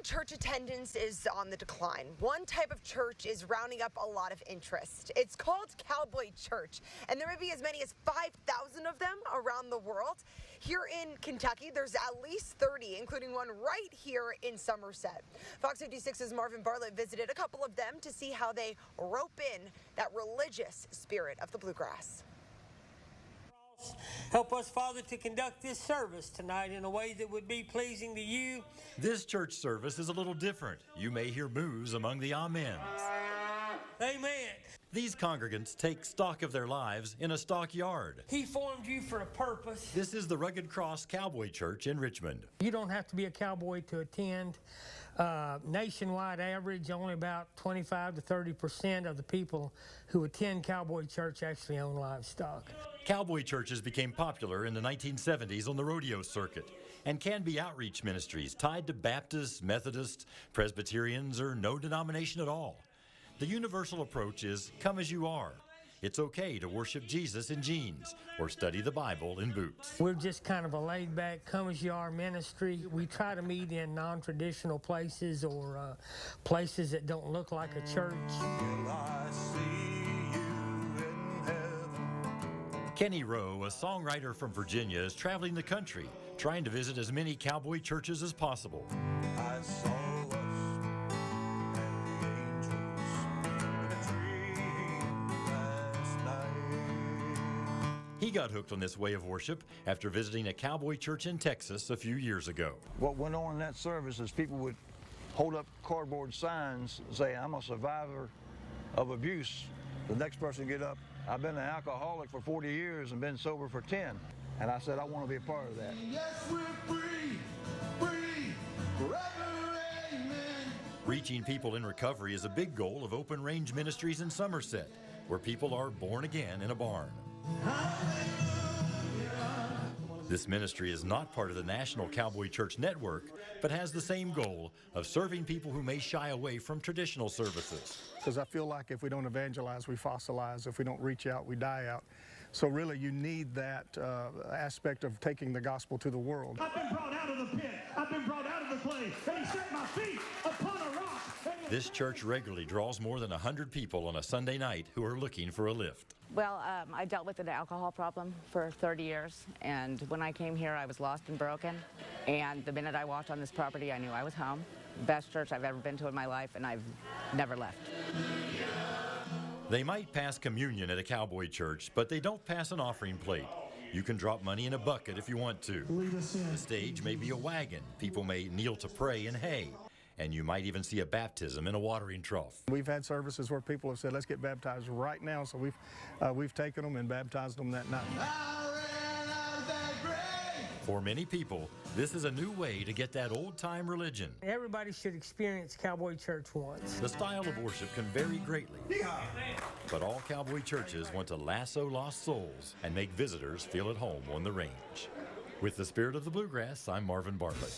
church attendance is on the decline. One type of church is rounding up a lot of interest. It's called Cowboy Church, and there may be as many as 5,000 of them around the world. Here in Kentucky, there's at least 30, including one right here in Somerset. Fox 56's Marvin Bartlett visited a couple of them to see how they rope in that religious spirit of the Bluegrass. Help us, Father, to conduct this service tonight in a way that would be pleasing to you. This church service is a little different. You may hear moves among the amens. Amen. These congregants take stock of their lives in a stockyard. He formed you for a purpose. This is the Rugged Cross Cowboy Church in Richmond. You don't have to be a cowboy to attend. Nationwide average, only about 25 to 30% of the people who attend Cowboy Church actually own livestock. Cowboy churches became popular in the 1970s on the rodeo circuit and can be outreach ministries tied to Baptists, Methodists, Presbyterians, or no denomination at all. The universal approach is come as you are. It's okay to worship Jesus in jeans or study the Bible in boots. We're just kind of a laid-back, come-as-you-are ministry. We try to meet in non-traditional places or places that don't look like a church. Kenny Rowe, a songwriter from Virginia, is traveling the country, trying to visit as many cowboy churches as possible. I saw us and the angels in a dream last night. He got hooked on this way of worship after visiting a cowboy church in Texas a few years ago. What went on in that service is people would hold up cardboard signs and say, I'm a survivor of abuse. The next person get up, I've been an alcoholic for 40 years and been sober for 10. And I said, I want to be a part of that. Yes, we're free, free, forever, amen. Reaching people in recovery is a big goal of Open Range Ministries in Somerset, where people are born again in a barn. This ministry is not part of the National Cowboy Church Network, but has the same goal of serving people who may shy away from traditional services. Because I feel like if we don't evangelize, we fossilize. If we don't reach out, we die out. So really, you need that aspect of taking the gospel to the world. I've been brought out of the pit. I've been brought out of the clay. And he set my feet upon a rock. This church regularly draws more than 100 people on a Sunday night who are looking for a lift. Well, I dealt with an alcohol problem for 30 years, and when I came here, I was lost and broken. And the minute I walked on this property, I knew I was home. Best church I've ever been to in my life, and I've never left. They might pass communion at a cowboy church, but they don't pass an offering plate. You can drop money in a bucket if you want to. The stage may be a wagon. People may kneel to pray in hay. And you might even see a baptism in a watering trough. We've had services where people have said, let's get baptized right now. So we've taken them and baptized them that night. For many people, this is a new way to get that old-time religion. Everybody should experience Cowboy Church once. The style of worship can vary greatly, but all cowboy churches want to lasso lost souls and make visitors feel at home on the range. With the spirit of the Bluegrass, I'm Marvin Bartlett.